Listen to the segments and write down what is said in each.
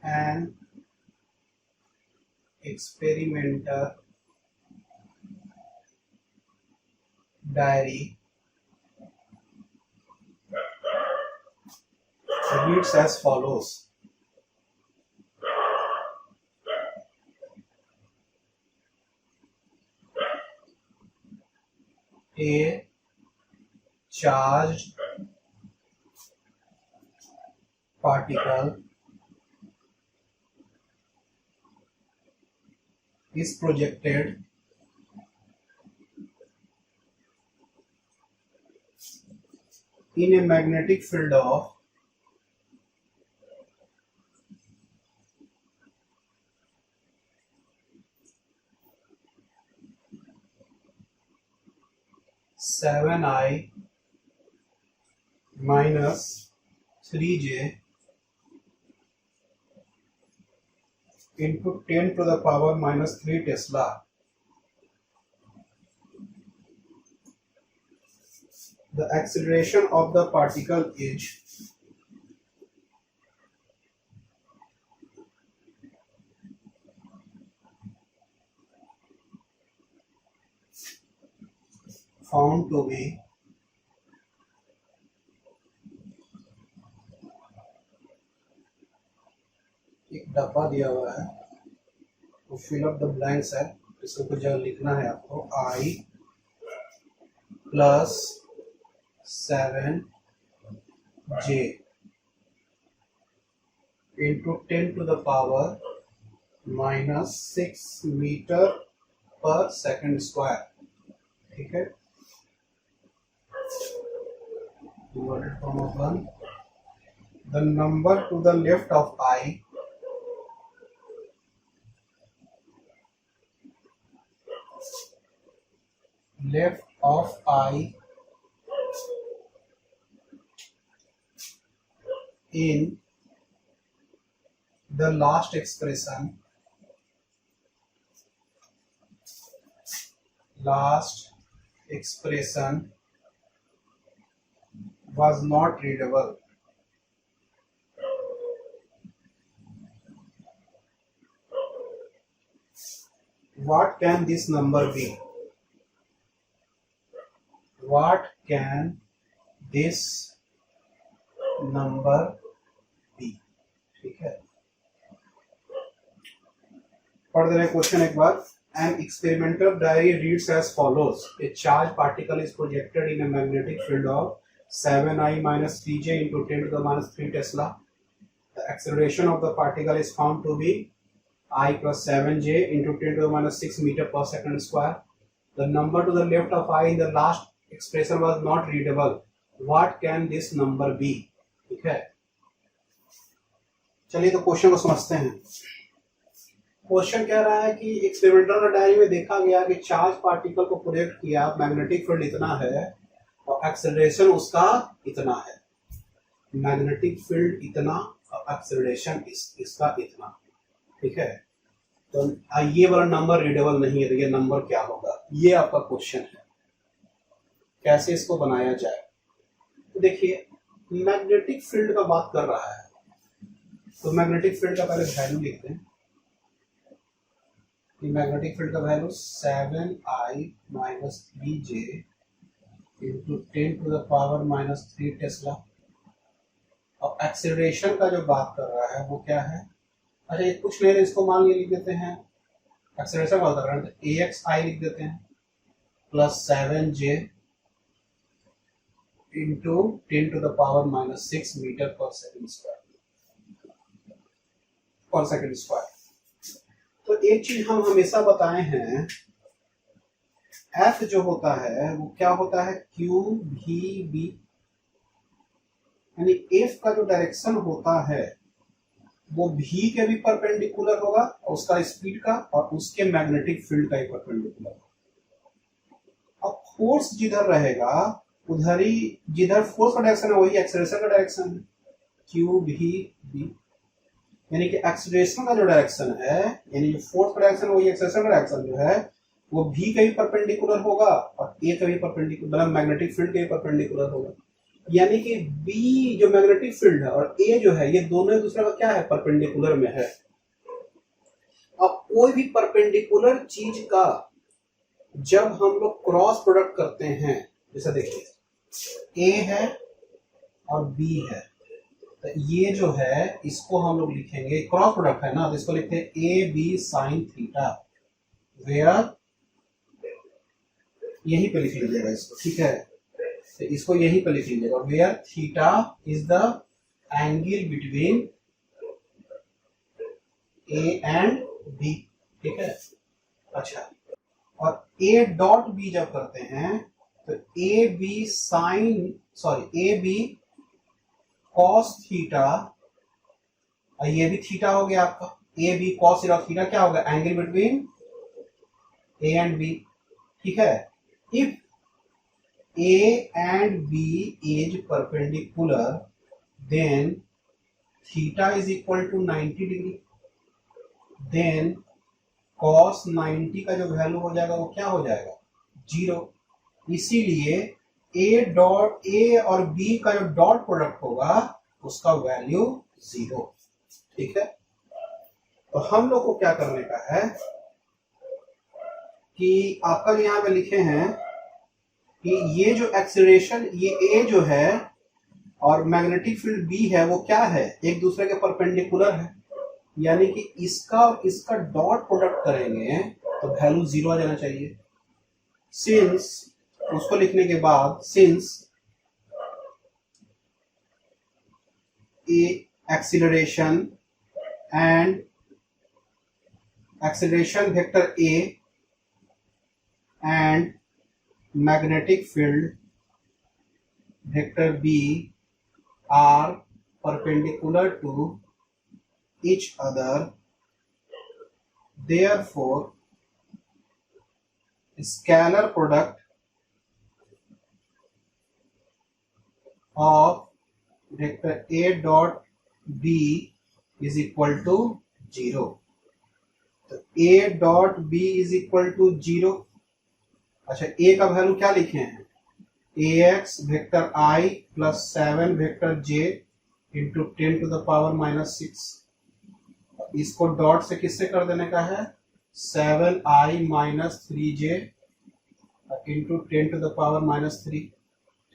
an experimenter diary reads as follows. A charged particle is projected in a magnetic field of 7I minus 3j into 10 to the power minus 3 Tesla. The acceleration of the particle is found to be एक डब्बा दिया हुआ है, तो fill up the blanks है, इसको कुछ जगह लिखना है आपको। I plus 7j into 10 to the power minus 6 metre per second square. ठीक है, divided from 1. The number to the left of I in the last expression was not readable. What can this number be? What can this number be? ठीक है, पढ़ दे रहे question एक बार। An experimental diary reads as follows. A charged particle is projected in a magnetic field of 7I minus 3j into 10 to the minus 3 Tesla. The acceleration of the particle is found to be I plus 7j into 10 to the minus 6 meter per second square. The number to the left of I in the last expression was not readable. What can this number be? ठीक है, चलिए तो question को समझते हैं। Question कह रहा है कि एक्सपेरिमेंटल डायरी में देखा गया कि चार्ज पार्टिकल को प्रोजेक्ट किया, मैग्नेटिक फील्ड इतना है और एक्सेलरेशन उसका इतना है। मैग्नेटिक फील्ड इतना और एक्सेलरेशन इसका इतना। ठीक है, तो ये वाला नंबर रीडेबल नहीं है, तो ये नंबर क्या होगा, ये आपका क्वेश्चन है। कैसे इसको बनाया जाए, तो देखिए मैग्नेटिक फील्ड का बात कर रहा है, तो मैग्नेटिक फील्ड का पहले वैल्यू लिखते हैं। मैग्नेटिक फील्ड का value 7I minus 3j into 10 to the power minus 3 Tesla. और एक्सेलरेशन का जो बात कर रहा है वो क्या है, अच्छा ये कुछ नहीं, इसको मान लिया लिख देते हैं, एक्सेलरेशन बात कर रहे हैं तो AXI लिख देते हैं plus 7j into 10 to the power minus 6 metre per second square. तो एक चीज हम हमेशा बताए हैं, F जो होता है वो क्या होता है, QVB, यानी F का जो डायरेक्शन होता है वो V के भी परपेंडिकुलर होगा और उसका स्पीड का, और उसके मैग्नेटिक फील्ड का ही परपेंडिकुलर होगा। अब फोर्स जिधर रहेगा उधर ही, जिधर फोर्स का डायरेक्शन है वही एक्सेलरेशन का डायरेक्शन है, QVB। यानी कि एक्सेलरेशन का जो डायरेक्शन है, यानी जो फोर्स का डायरेक्शन वही एक्सेलरेशन का डायरेक्शन जो है वो V के भी परपेंडिकुलर होगा और A के भी परपेंडिकुलर, मतलब मैग्नेटिक फील्ड के भी परपेंडिकुलर होगा। यानी कि बी जो मैग्नेटिक फील्ड है और ए जो है ये दोनों एक दूसरे का क्या है, परपेंडिकुलर में है। अब कोई भी परपेंडिकुलर चीज का जब हम लोग क्रॉस प्रोडक्ट करते हैं, जैसे देखिए ए है और बी है, तो ये जो है इसको हम लोग लिखेंगे, क्रॉस प्रोडक्ट है ना, तो इसको लिखते हैं A B sine theta, where यहीं पे लिख लीजिएगा इसको, ठीक है, तो इसको यहीं पे लिख लीजिएगा, where theta is the angle between A and B, ठीक है। अच्छा, और ए डॉट बी जब करते हैं तो A B sine sorry A B cos theta, और ये भी थीटा हो गया आपका, ए बी कॉस थीटा क्या होगा, angle between A and B, ठीक है। If A and B is perpendicular, then theta is equal to 90 degree, then cos 90 का जो वैल्यू हो जाएगा वो क्या हो जाएगा, 0। इसीलिए ए और बी का जो डॉट प्रोडक्ट होगा उसका वैल्यू 0, ठीक है। तो हम लोग को क्या करने का है कि आपका जो यहाँ पे लिखे हैं कि ये जो एक्सीलरेशन ये ए जो है और मैग्नेटिक फील्ड बी है वो क्या है, एक दूसरे के परपेंडिकुलर है, यानी कि इसका और इसका डॉट प्रोडक्ट करेंगे तो वैल्यू 0 आ जाना चाहिए। सिंस उसको लिखने के बाद since A acceleration vector A and magnetic field vector B are perpendicular to each other, therefore scalar product of vector A dot B is equal to 0। तो A dot B is equal to 0। अच्छा, ए का value क्या लिखे हैं, a x vector i plus 7 vector j into 10 to the power -6, इसको dot से किससे कर देने का है, 7i minus 3j into 10 to the power -3,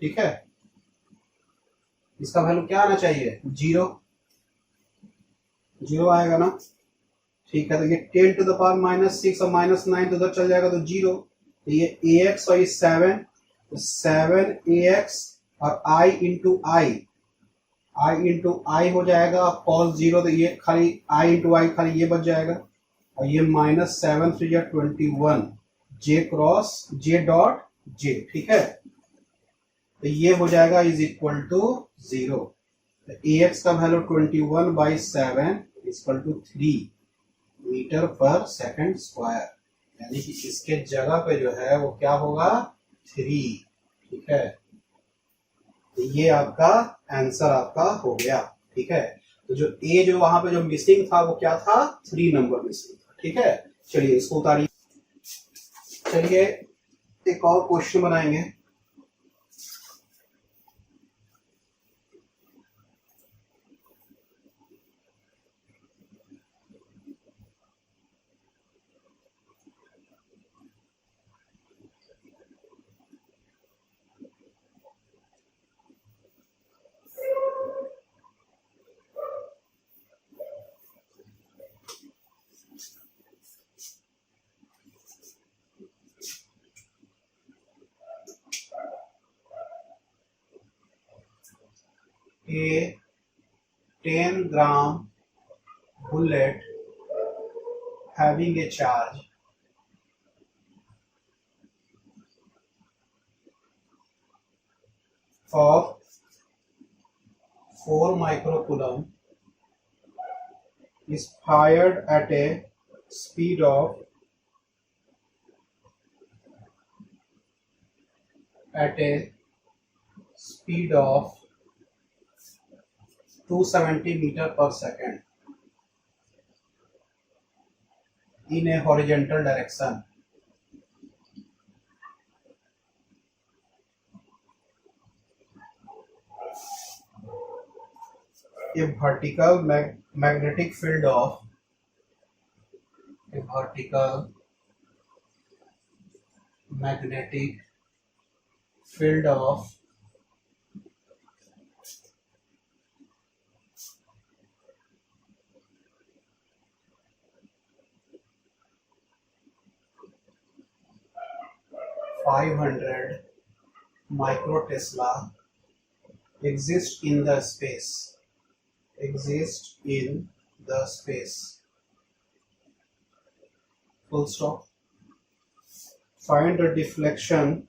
ठीक है। इसका वैल्यू क्या आना चाहिए, 0 आएगा ना, ठीक है। तो ये 10 टू द पावर -6 और -9 तो उधर चल जाएगा तो 0, तो ये ax और ये 7 ax और i इंटू आई हो जाएगा, cos 0 तो ये खाली i इंटू आई खाली ये बच जाएगा, और ये -7 3 या 21 j cross j dot j, ठीक है। तो ये हो जाएगा इज इक्वल टू 0। तो ax का value 21/7 equal to 3 metre per second square, यानी कि इसके जगह पे जो है वो क्या होगा, 3, ठीक है। तो ये आपका आंसर आपका हो गया, ठीक है। तो जो ए जो वहां पे जो मिसिंग था वो क्या था, 3 नंबर मिसिंग था, ठीक है। चलिए इसको उतारिए, चलिए एक और क्वेश्चन बनाएंगे। A 10-gram bullet having a charge of 4 microcoulomb is fired at a speed of 270 meter per second in a horizontal direction. a vertical magnetic field of a vertical magnetic field of 500 microtesla exist in the space. Exist in the space. Full stop. Find the deflection.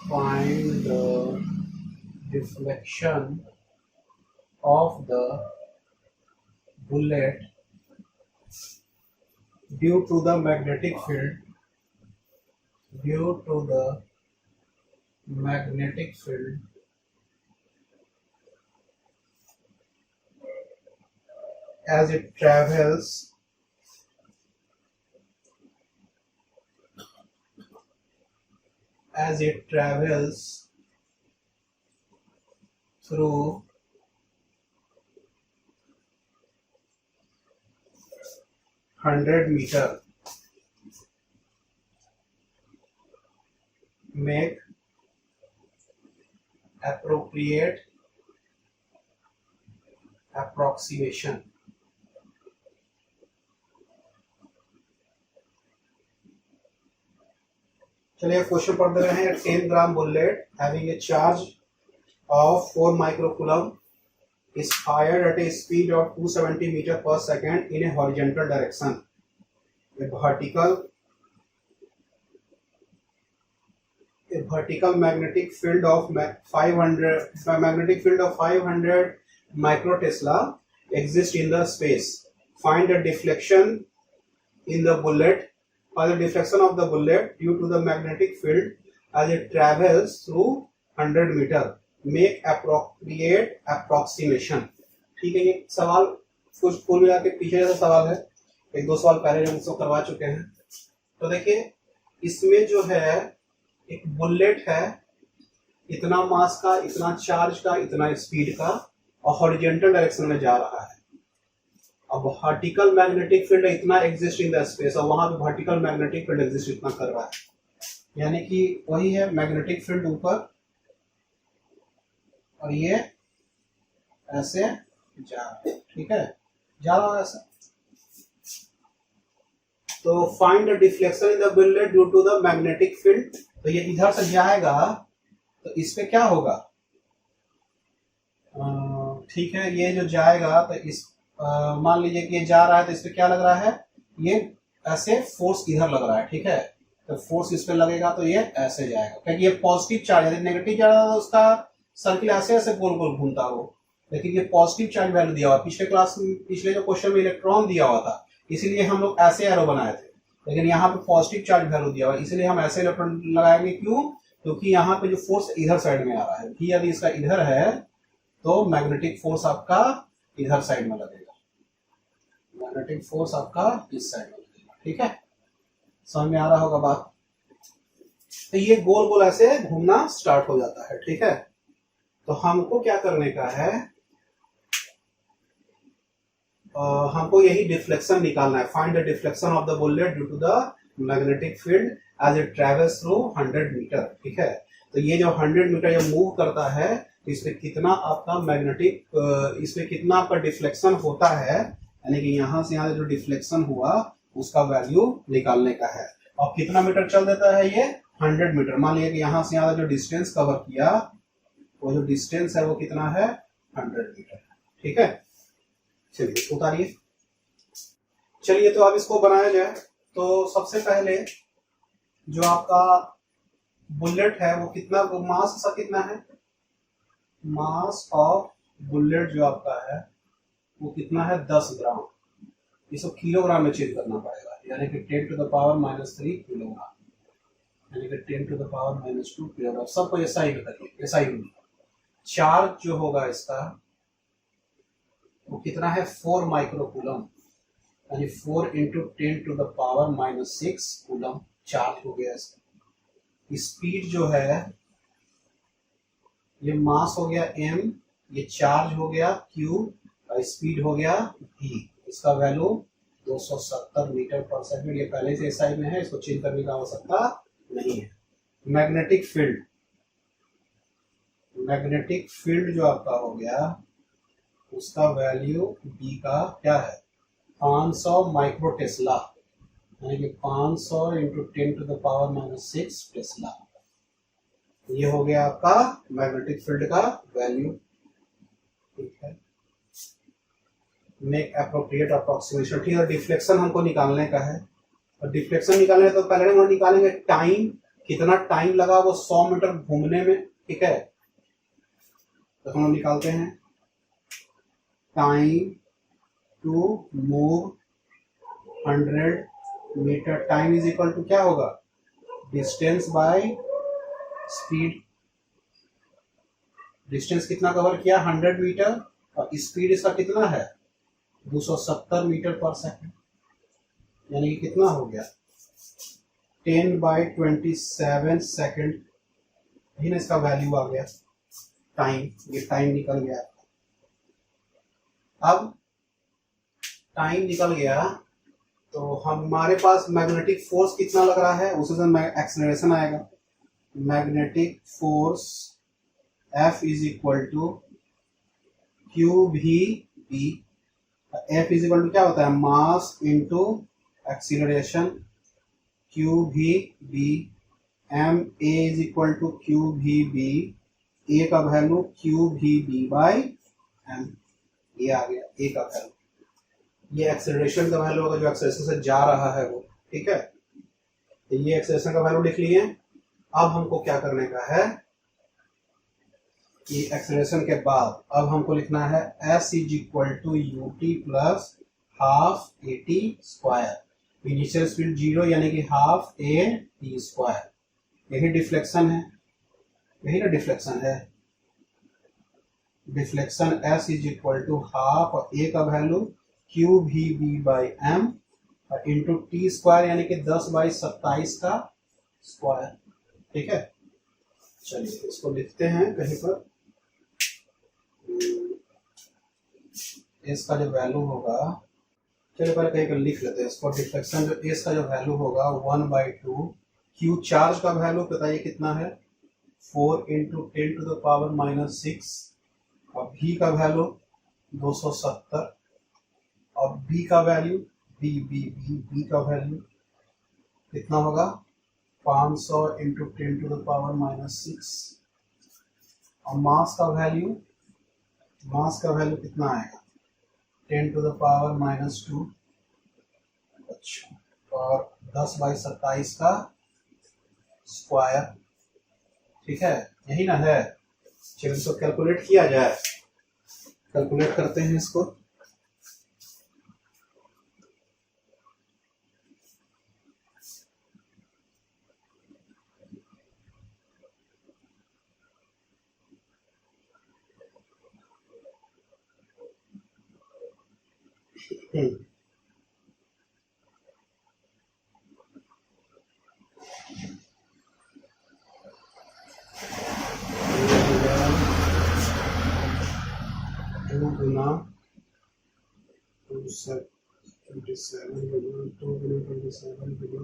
Find the deflection of the bullet due to the magnetic field. Due to the magnetic field as it travels through 100 meter. Make appropriate approximation. चलिए question पढ़ रहे हैं. 10 ग्राम bullet having a charge of 4 microcoulomb is fired at a speed of 270 meter per second in a horizontal direction. A vertical magnetic field of 500 microtesla exists in the space. Find the deflection in the bullet or the deflection of the bullet due to the magnetic field as it travels through 100 meter. Make appropriate approximation. ठीक है, ये सवाल कुछ कुल मिला के पीछे जैसा सवाल है. एक दो सवाल पहले हम इसको करवा चुके हैं. तो देखिए इसमें जो है एक बुलेट है, इतना मास का, इतना चार्ज का, इतना स्पीड का, और हॉरिजॉन्टल डायरेक्शन में जा रहा है. अब वर्टिकल मैग्नेटिक फील्ड इतना एग्जिस्ट इन द स्पेस और वहां पे वर्टिकल मैग्नेटिक फील्ड एग्जिस्ट इतना कर रहा है. यानी कि वही है, मैग्नेटिक फील्ड ऊपर और ये ऐसे जा रहा है. ठीक है, जा रहा है ऐसे. तो find the deflection in the bullet due to the magnetic field. तो ये इधर से जाएगा तो इस पे क्या होगा, ठीक है, ये जो जाएगा तो इस मान लीजिए कि ये जा रहा है तो इस पे क्या लग रहा है, ये ऐसे फोर्स इधर लग रहा है. ठीक है, तो फोर्स इस पे लगेगा तो ये ऐसे जाएगा, क्योंकि ये पॉजिटिव चार्ज है. नेगेटिव चार्ज तो उसका सर्किल ऐसे ऐसे गोल गोल घूमता हो, लेकिन ये पॉजिटिव चार्ज वैल्यू दिया हुआ. पिछले जो क्वेश्चन में इलेक्ट्रॉन दिया हुआ था, इसीलिए हम लोग ऐसे एरो बनाए थे. लेकिन यहाँ पे पॉजिटिव चार्ज वैल्यू दिया हुआ है, इसलिए हम ऐसे इलेक्ट्रॉन लगाएंगे. क्यों? क्योंकि यहाँ पे जो फोर्स इधर साइड में आ रहा है, भी यदि इसका इधर है तो मैग्नेटिक फोर्स आपका इधर साइड में लगेगा. मैग्नेटिक फोर्स आपका इस साइड में लगेगा. ठीक है, समझ में आ रहा होगा बात. तो ये गोल गोल ऐसे घूमना स्टार्ट हो जाता है. ठीक है, तो हमको क्या करने का है, हमको यही डिफ्लेक्शन निकालना है. Find the deflection of the bullet due to the magnetic field as it travels through 100 metre. ठीक है, तो ये जो 100 मीटर ये मूव करता है, इसमें कितना आपका मैग्नेटिक, इसमें कितना आपका डिफ्लेक्शन होता है, यानी कि यहां से यहां जो डिफ्लेक्शन हुआ उसका वैल्यू निकालने का है. और कितना मीटर चल देता है ये, 100 मीटर. मान लिया कि यहां से यहां जो डिस्टेंस कवर किया, वो जो डिस्टेंस है वो कितना है, 100 मीटर. ठीक है, चलिए उतारिए. चलिए तो अब इसको बनाया जाए. तो सबसे पहले जो आपका बुलेट है वो कितना, मास सा कितना है, मास ऑफ बुलेट जो आपका है वो कितना है, 10 ग्राम. इसको किलोग्राम में चेंज करना पड़ेगा, यानी कि 10 टू द पावर -3 किलोग्राम, यानी कि 10 टू द पावर -2 किलोग्राम. सबको ऐसा ही बताइए, ऐसा ही होगा. चार्ज जो होगा इसका वो कितना है, 4 माइक्रोकूलम, यानी 4 into 10 to the power -6 coulomb charge हो गया इसका. स्पीड जो है ये मास हो गया m, ये चार्ज हो गया q और स्पीड हो गया v। इसका वैल्यू 270 मीटर पर सेकंड। ये पहले से SI में है, इसको चेंज करने की आवश्यकता नहीं है। मैग्नेटिक फील्ड, मैग्नेटिक फील्ड जो आपका हो गया उसका वैल्यू B का क्या है 500 माइक्रो टेस्ला, यानी कि 500 इंटू 10⁻⁻6 टेस्ला। ये हो गया आपका मैग्नेटिक फील्ड का वैल्यू। ठीक है, मेक अप्रोप्रिएट अप्रोक्सीमेशन। ठीक है, डिफ्लेक्शन हमको निकालने का है, और डिफ्लेक्शन निकालने तो पहले हम निकालेंगे टाइम, कितना टाइम लगा वो 100 मीटर घूमने में। ठीक है, तो हम निकालते हैं time to move 100 metre. Time is equal to क्या होगा डिस्टेंस बाय स्पीड। डिस्टेंस कितना कवर किया 100 मीटर, और स्पीड इसका कितना है 270 मीटर पर सेकंड, यानी कि कितना हो गया 10/27 सेकंड। यही ना इसका वैल्यू आ गया टाइम, ये टाइम निकल गया। अब टाइम निकल गया तो हमारे पास मैग्नेटिक फोर्स कितना लग रहा है, उसी से एक्सेलरेशन आएगा। Magnetic force F is equal to Q भी B. F is equal to क्या होता है मास इंटू एक्सीलरेशन, क्यू भी B. M A is equal to Q भी बी, ए का वैल्यू क्यू भी बी बाई एम। ये आ गया ए का वैल्यू, ये एक्सेलरेशन का वैल्यू होगा जो एक्सेलरेशन से जा रहा है वो। ठीक है, तो ये एक्सेलरेशन का वैल्यू लिख लिए। अब हमको क्या करने का है कि एक्सेलरेशन के बाद अब हमको लिखना है S is equal to u t plus half a t square. Initial speed 0 यानी कि हाफ ए टी स्क्वायर। यही डिफ्लेक्शन है, यही ना डिफ्लेक्शन है। Deflection S is equal to half और ए का वैल्यू क्यू भी बी बाई एम और इंटू टी स्क्वायर यानी कि 10/27 का स्क्वायर। ठीक है, चलिए इसको लिखते हैं कहीं पर। एस का जो वैल्यू होगा, चलिए पहले कहीं पर लिख लेते हैं इसको। डिफ्लेक्शन जो एस का जो वैल्यू होगा 1/2, क्यू चार्ज का वैल्यू बताइए कितना है 4 इंटू 10⁻⁻6, और भी का वैल्यू 270, और बी का वैल्यू बी का वैल्यू कितना होगा 500 इंटू 10⁻⁻6, और मास का वैल्यू कितना आएगा 10⁻⁻2। अच्छा, और 10/27 का स्क्वायर। ठीक है, यही ना है। चलिए इसको कैलकुलेट किया जाए, कैलकुलेट करते हैं इसको। गुना 27 गुना 2 गुना 27 गुना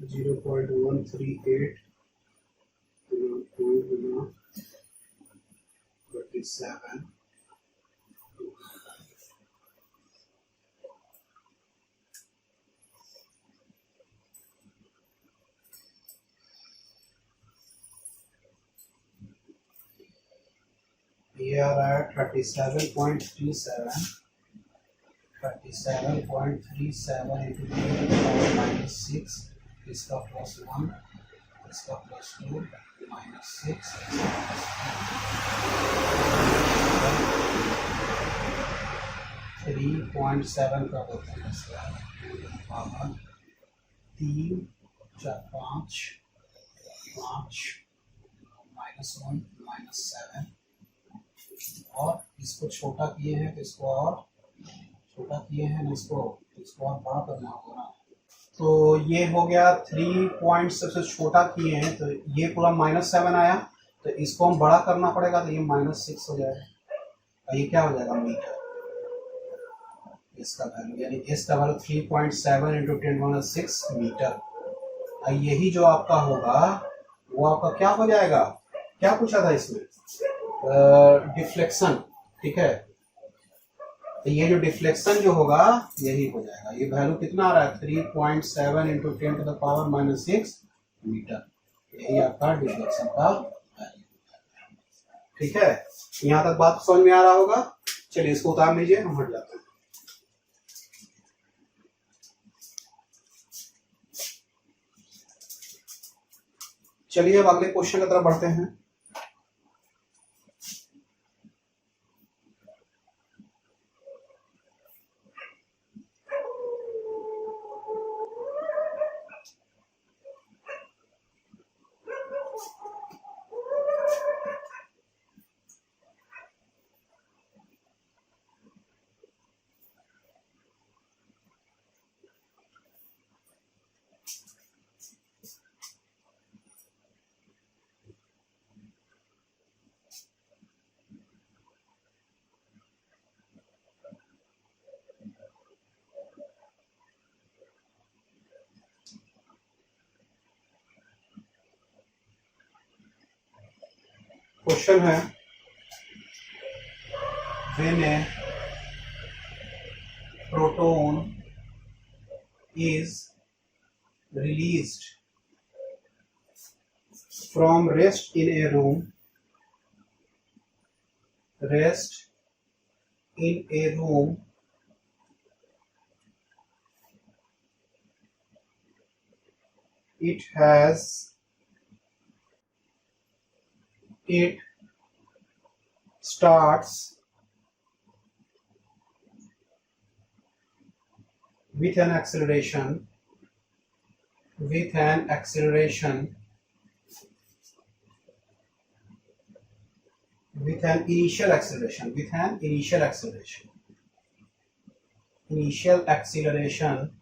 0.138 गुना 2 गुना 27 ये आ रहा है 37.37 into 10⁻⁻6, इसका +1 इसका +2 -6 3.7 का होता है पावर 3 4 5 5 -1 -7 और इसको छोटा किए हैं तो इसको और छोटा किए हैं, इसको और बड़ा करना होगा ना। तो ये हो गया 3 पॉइंट सबसे छोटा किए हैं तो ये पूरा -7 आया, तो इसको हम बड़ा करना पड़ेगा तो ये -6 हो जाएगा। ये क्या हो जाएगा मीटर, इसका वैल्यू यानी इसका वैल्यू 3.7 × 10⁻⁶ मीटर। यही जो आपका होगा वो आपका क्या हो जाएगा, क्या पूछा था इसमें, डिफ्लेक्शन। ठीक है, तो ये जो डिफ्लेक्शन जो होगा यही हो जाएगा। ये वैल्यू कितना आ रहा है 3.7 × 10⁻⁶ मीटर, यही आपका डिफ्लेक्शन का वैल्यू। ठीक है, यहाँ तक बात समझ में आ रहा होगा। चलिए इसको उतार लीजिए, हम हट जाते हैं। चलिए अब अगले क्वेश्चन की तरफ बढ़ते हैं। क्वेश्चन है when a proton is released from rest in a room it starts with an acceleration initial acceleration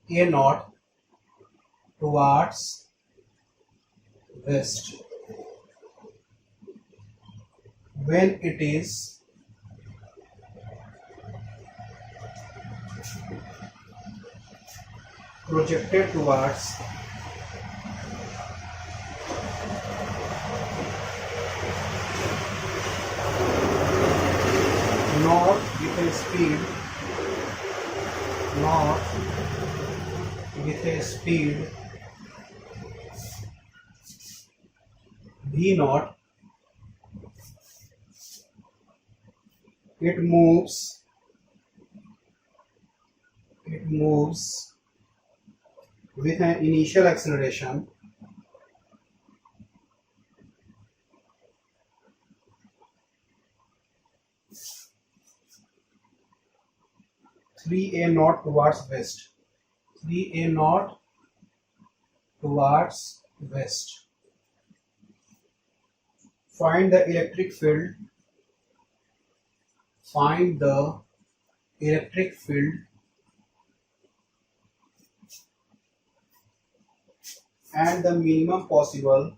a naught towards west. When it is projected towards north with a speed v naught, it moves with an initial acceleration 3a naught towards west. Find the electric field and the minimum possible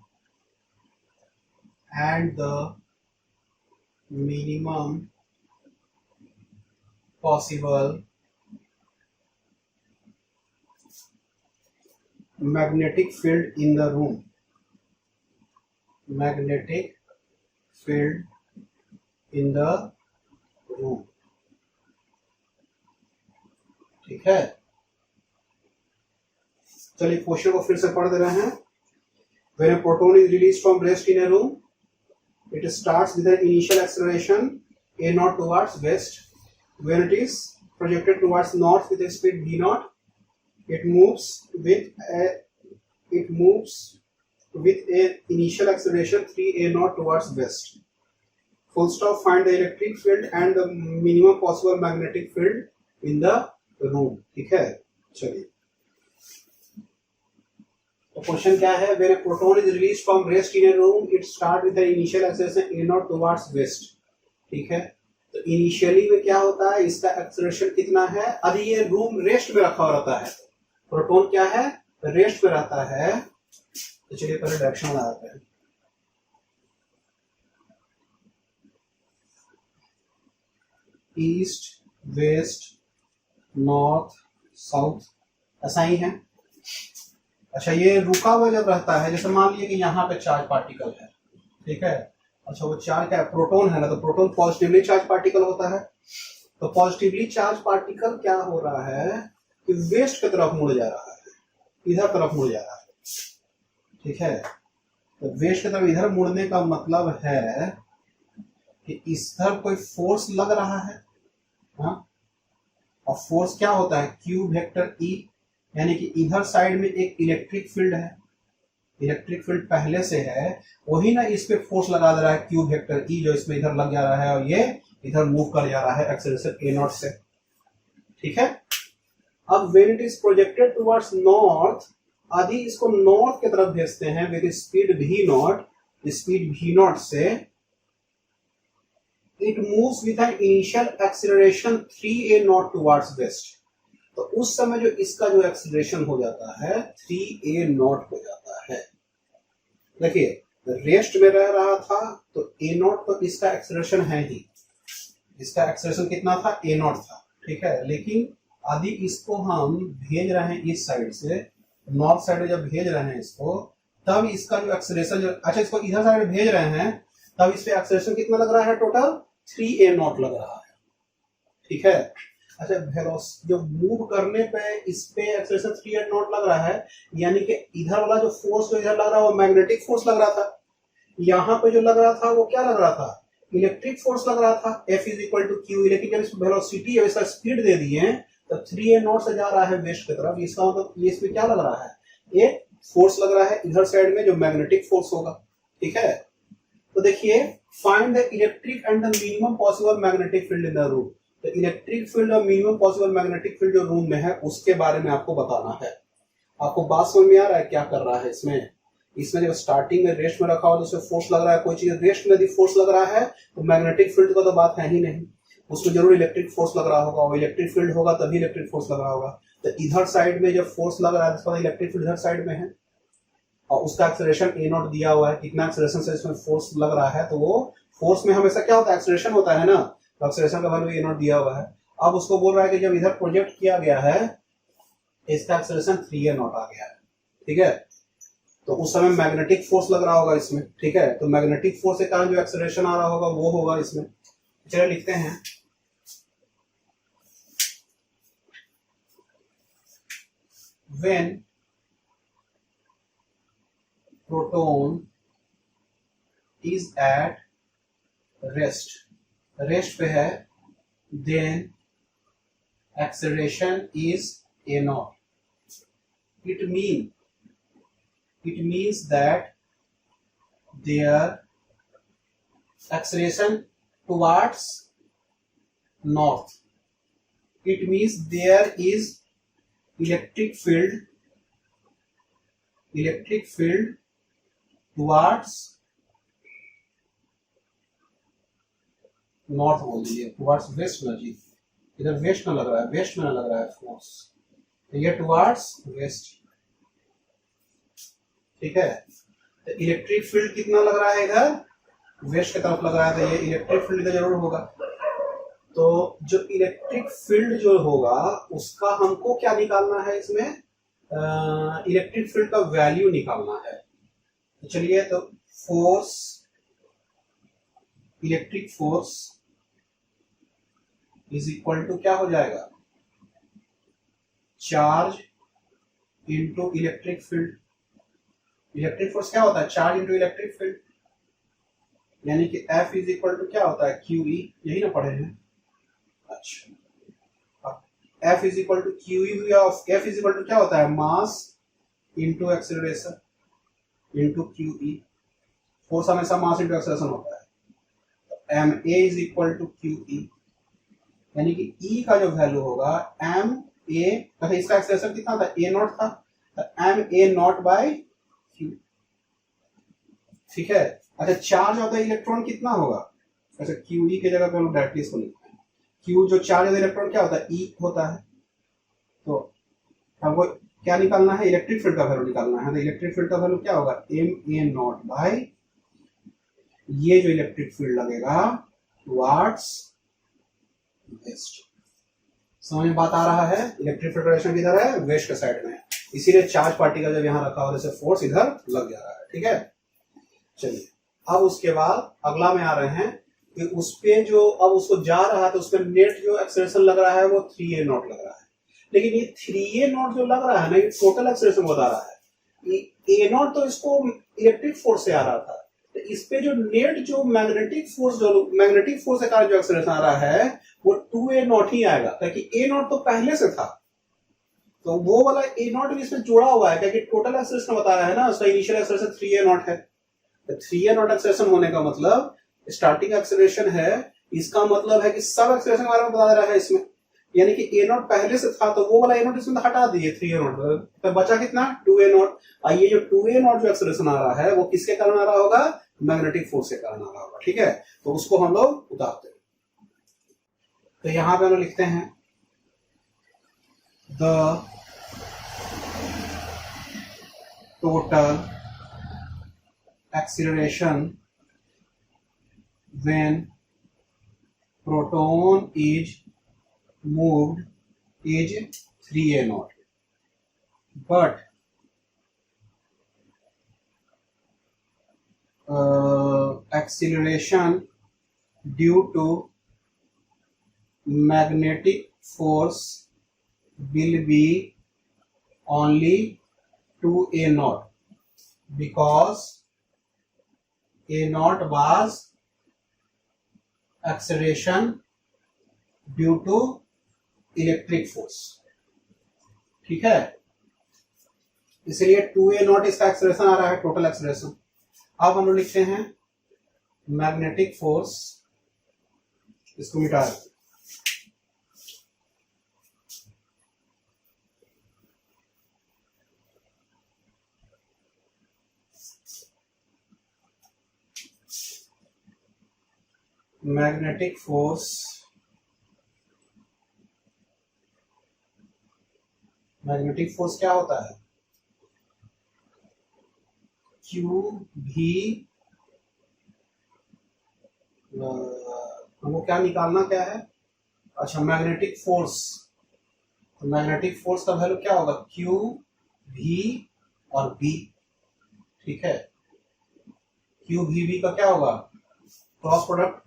magnetic field in the room. ठीक है, चलिए question को फिर से पढ़ दे रहे हैं। When a proton is released from rest in a room, it starts with an initial acceleration a naught towards west. When it is projected towards north with a speed v naught, it moves with a initial acceleration 3a naught towards west. Full stop. Find the electric field and the minimum possible magnetic field in the room. ठीक है, चलिए तो question क्या है? When a proton is released from rest in a room, it start with an initial acceleration a naught towards west. ठीक है, तो initially में क्या होता है, इसका एक्सेलरेशन कितना है? अभी ये रूम रेस्ट में रखा रहता है, प्रोटॉन क्या है, रेस्ट में रहता है। तो चलिए पहले डायरेक्शन लगाते हैं। ईस्ट, वेस्ट, नॉर्थ, साउथ, ऐसा ही है। अच्छा, ये रुका हुआ जब रहता है, जैसे मान लीजिए कि यहाँ पे चार्ज पार्टिकल है, ठीक है। अच्छा, वो चार्ज क्या है? प्रोटॉन है ना, तो प्रोटॉन पॉजिटिवली चार्ज पार्टिकल होता है। तो पॉजिटिवली चार्ज पार्टिकल क्या हो रहा है कि वेस्ट की तरफ मुड़ जा रहा है, इधर तरफ मुड़ जा रहा है, ठीक है। तो वेस्ट की तरफ इधर मुड़ने का मतलब है कि इस तरफ कोई फोर्स लग रहा है, हाँ? और फोर्स क्या होता है? क्यू वेक्टर ई, यानी कि इधर साइड में एक इलेक्ट्रिक फील्ड है, इलेक्ट्रिक फील्ड पहले से है, वही ना इस पे फोर्स लगा दे रहा है क्यू वेक्टर ई, जो इसमें इधर लग जा रहा है और ये इधर मूव कर जा रहा है एक्सेलरेशन ए नॉट से, ठीक है। अब when it is projected towards north, आदि इसको नॉर्थ की तरफ भेजते हैं with speed v naught, speed v naught से it moves with an initial acceleration 3a naught towards west. तो उस समय जो इसका जो एक्सेलरेशन हो जाता है 3a नॉट हो जाता है। देखिए, रेस्ट में रह रहा था तो a नॉट, तो इसका एक्सेलरेशन है ही, इसका एक्सेलरेशन कितना था? a नॉट था, ठीक है। लेकिन आदि इसको हम भेज रहे हैं इस साइड से, नॉर्थ साइड में जब भेज रहे हैं इसको, तब इसका जो एक्सेलरेशन जो, अच्छा इसको इधर साइड में भेज रहे हैं, तब इस पे एक्सेलरेशन कितना लग रहा है? टोटल 3a नॉट लग रहा है, ठीक है। अच्छा, वेलोसिटी जो मूव करने पे इस पे एक्सेलरेशन 3a नॉट लग रहा है, यानी कि इधर वाला जो फोर्स जो इधर लग रहा है वो मैग्नेटिक फोर्स लग रहा था, यहाँ पे जो लग रहा था वो क्या लग रहा था? इलेक्ट्रिक फोर्स लग रहा था, F is equal to q. लेकिन जब इसको वेलोसिटी और इसका स्पीड दे दिए तो 3a नॉट से जा रहा है वेस्ट की तरफ, इसका मतलब ये इसमें क्या लग रहा है? एक फोर्स लग रहा है इधर साइड में जो मैग्नेटिक फोर्स होगा, ठीक है। तो देखिए, find the electric and the minimum possible magnetic field in the room. तो इलेक्ट्रिक फील्ड और मिनिमम पॉसिबल मैग्नेटिक फील्ड जो रूम में है उसके बारे में आपको बताना है। आपको बात समझ में आ रहा है क्या कर रहा है इसमें? इसमें जब स्टार्टिंग में रेस्ट में रखा हो तो उसमें फोर्स लग रहा है, कोई चीज रेस्ट में यदि फोर्स लग रहा है तो मैग्नेटिक फील्ड का तो बात है ही नहीं, उसमें जरूर इलेक्ट्रिक फोर्स लग रहा होगा, वो इलेक्ट्रिक फील्ड होगा तभी इलेक्ट्रिक फोर्स लग रहा होगा। तो इधर साइड में जब फोर्स लग रहा है तो इलेक्ट्रिक फील्ड इधर साइड में है और उसका एक्सेलरेशन ए नॉट दिया हुआ है, कितना एक्सेलरेशन से इसमें फोर्स लग रहा है, तो वो फोर्स में हमेशा क्या होता है? एक्सेलरेशन होता है ना, तो एक्सेलरेशन का वैल्यू ए नॉट दिया हुआ है। अब उसको बोल रहा है कि जब इधर प्रोजेक्ट किया गया है इसका एक्सेलरेशन 3a नॉट आ गया है, ठीक है। तो उस समय मैग्नेटिक फोर्स लग रहा होगा इसमें, ठीक है। तो मैग्नेटिक फोर्स के कारण जो एक्सेलरेशन आ रहा होगा वो होगा इसमें। चलिए लिखते हैं, when proton is at rest, rest पे है, then acceleration is a naught. It means that their acceleration towards north. It means there is electric field towards north बोल दीजिए, टुवर्ड्स वेस्ट ना जी, इधर वेस्ट में लग रहा है, वेस्ट में ना लग रहा है फोर्स, तो ये टुवर्ड्स वेस्ट, ठीक है। तो इलेक्ट्रिक फील्ड कितना लग रहा है? इधर वेस्ट की तरफ लग रहा है, तो ये इलेक्ट्रिक फील्ड इधर जरूर होगा। तो जो इलेक्ट्रिक फील्ड जो होगा उसका हमको क्या निकालना है? इसमें इलेक्ट्रिक फील्ड का वैल्यू निकालना है। तो चलिए, तो force, electric force is equal to क्या हो जाएगा? Charge into electric field. Electric force क्या होता है? चार्ज इंटू इलेक्ट्रिक फील्ड, यानी कि F इज इक्वल टू क्या होता है? QE, यही ना पढ़े हैं? अच्छा, F is equal to QE हुआ। F इज इक्वल टू क्या होता है? Mass into acceleration, into Q E. Force हमेशा मास इंटू एक्सेलरेशन होता है, तो M A is equal to Q E, यानी कि ई का जो वैल्यू होगा एम ए, अच्छा इसका एक्सेलरेशन कितना था, ए नॉट था, तो M A naught by Q. ठीक है, अच्छा चार्ज ऑफ द इलेक्ट्रॉन कितना होगा, अच्छा क्यू ई की जगह पे हम डायरेक्टली इसको लिखते हैं, क्यू जो चार्ज ऑफ द इलेक्ट्रॉन क्या होता है, ई होता है। तो अब वो क्या निकालना है, इलेक्ट्रिक फील्ड का वैल्यू निकालना है, तो इलेक्ट्रिक फील्ड का वैल्यू क्या होगा, एम ए नॉट बाय ये जो इलेक्ट्रिक फील्ड लगेगा वाट्स वेस्ट। समझ में बात आ रहा है, इलेक्ट्रिक फील्ड डायरेक्शन किधर है, वेस्ट के साइड में, इसीलिए चार्ज पार्टिकल जब यहाँ रखा हो जैसे फोर्स इधर लग जा रहा है। ठीक है, चलिए अब उसके बाद अगला में आ रहे हैं कि उस पे जो अब उसको जा रहा है तो उसमें नेट जो एक्सेलरेशन लग रहा है वो 3a नॉट लग रहा है, लेकिन ये 3a नॉट जो लग रहा है ना, ये टोटल एक्सेलरेशन बता रहा है, a नॉट तो इसको इलेक्ट्रिक फोर्स से आ रहा था, तो इस पे जो नेट जो मैग्नेटिक फोर्स के कारण जो एक्सेलरेशन आ रहा है वो 2a नॉट ही आएगा, ताकि a नॉट तो पहले से था, तो वो वाला a नॉट भी इसमें जुड़ा हुआ है, क्योंकि टोटल एक्सेलरेशन बता रहा है ना, उसका इनिशियल एक्सेलरेशन 3a नॉट है, तो 3a नॉट एक्सेलरेशन होने का मतलब स्टार्टिंग एक्सेलरेशन है, इसका मतलब है कि सब एक्सेलरेशन के बारे में बता रहा है इसमें, यानी कि a नॉट पहले से था, तो वो वाला a नॉट इसमें हटा दिए 3a नॉट, तो बचा कितना 2a नॉट। और ये जो 2a नॉट जो एक्सेलरेशन आ रहा है वो किसके कारण आ रहा होगा, मैग्नेटिक फोर्स के कारण आ रहा होगा। ठीक है, तो उसको हम लोग उतारते हैं, तो यहां पे हम लिखते हैं the total acceleration when proton is moved is 3a naught, but acceleration due to magnetic force will be only 2a naught, because a naught was acceleration due to electric force। ठीक है, इसलिए 2a नॉट इसका acceleration आ रहा है, total acceleration. अब हम लोग लिखते हैं मैग्नेटिक फोर्स, इसको मिटा देते हैं, मैग्नेटिक फोर्स क्या होता है, क्यू भी, हमको क्या निकालना क्या है, अच्छा मैग्नेटिक फोर्स, तो मैग्नेटिक फोर्स का वैल्यू क्या होगा, क्यू भी और बी। ठीक है, क्यू भी बी का क्या होगा, क्रॉस प्रोडक्ट,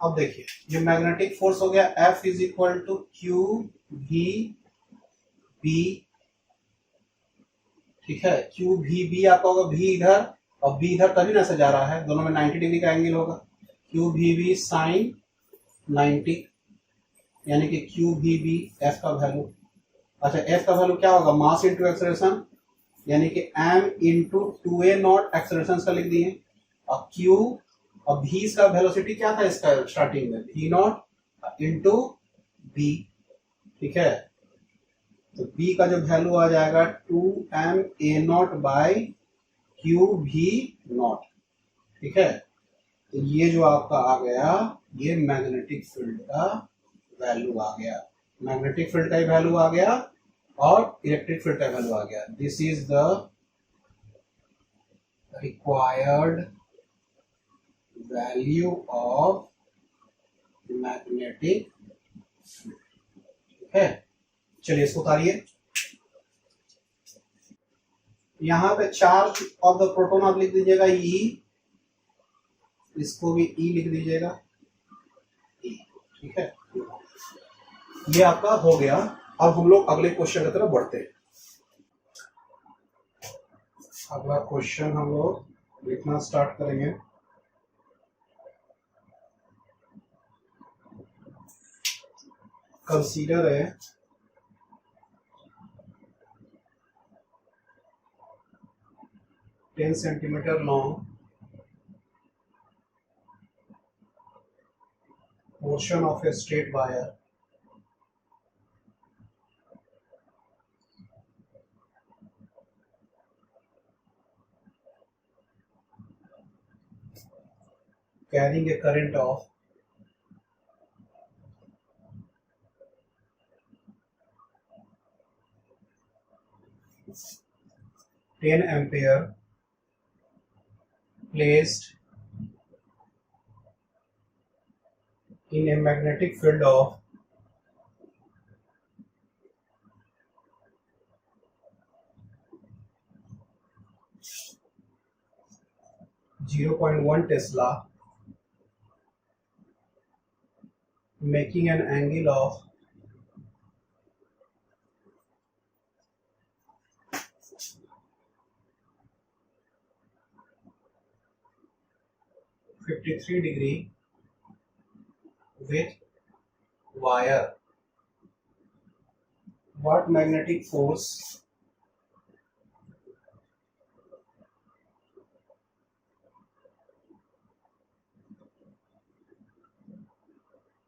अब देखिए ये मैग्नेटिक फोर्स हो गया F is equal to Q भी बी। ठीक है, क्यू भी बी आपका होगा, भी इधर और बी इधर, तभी ना से जा रहा है, दोनों में 90 डिग्री का एंगल होगा, क्यू भी बी साइन 90, यानी कि क्यू भी बी एफ का वैल्यू, अच्छा एफ का वैल्यू क्या होगा, मास इंटू एक्सेलरेशन, यानी कि M into 2a not acceleration का लिख दिए, और क्यू और v का वेलोसिटी क्या था इसका स्टार्टिंग में, v नॉट इंटू बी। ठीक है, तो b का जो वैल्यू आ जाएगा 2ma नॉट बाय क्यू भी नॉट। ठीक है, तो ये जो आपका आ गया ये मैग्नेटिक फील्ड का वैल्यू आ गया, मैग्नेटिक फील्ड का वैल्यू आ गया और इलेक्ट्रिक फील्ड का वैल्यू आ गया। This is the required value of magnetic field. ठीक है, चलिए इसको उतारिए, यहां पे चार्ज ऑफ द प्रोटोन आप लिख दीजिएगा ई, इसको भी ई लिख दीजिएगा ई। ठीक है, ये आपका हो गया। अब हम लोग अगले क्वेश्चन की तरफ बढ़ते हैं। अगला क्वेश्चन हम लोग लिखना स्टार्ट करेंगे। कंसीडर है 10 centimeter long portion of a straight wire carrying a current of 10 ampere placed in a magnetic field of 0.1 Tesla, making an angle of 53 degree with wire. What magnetic force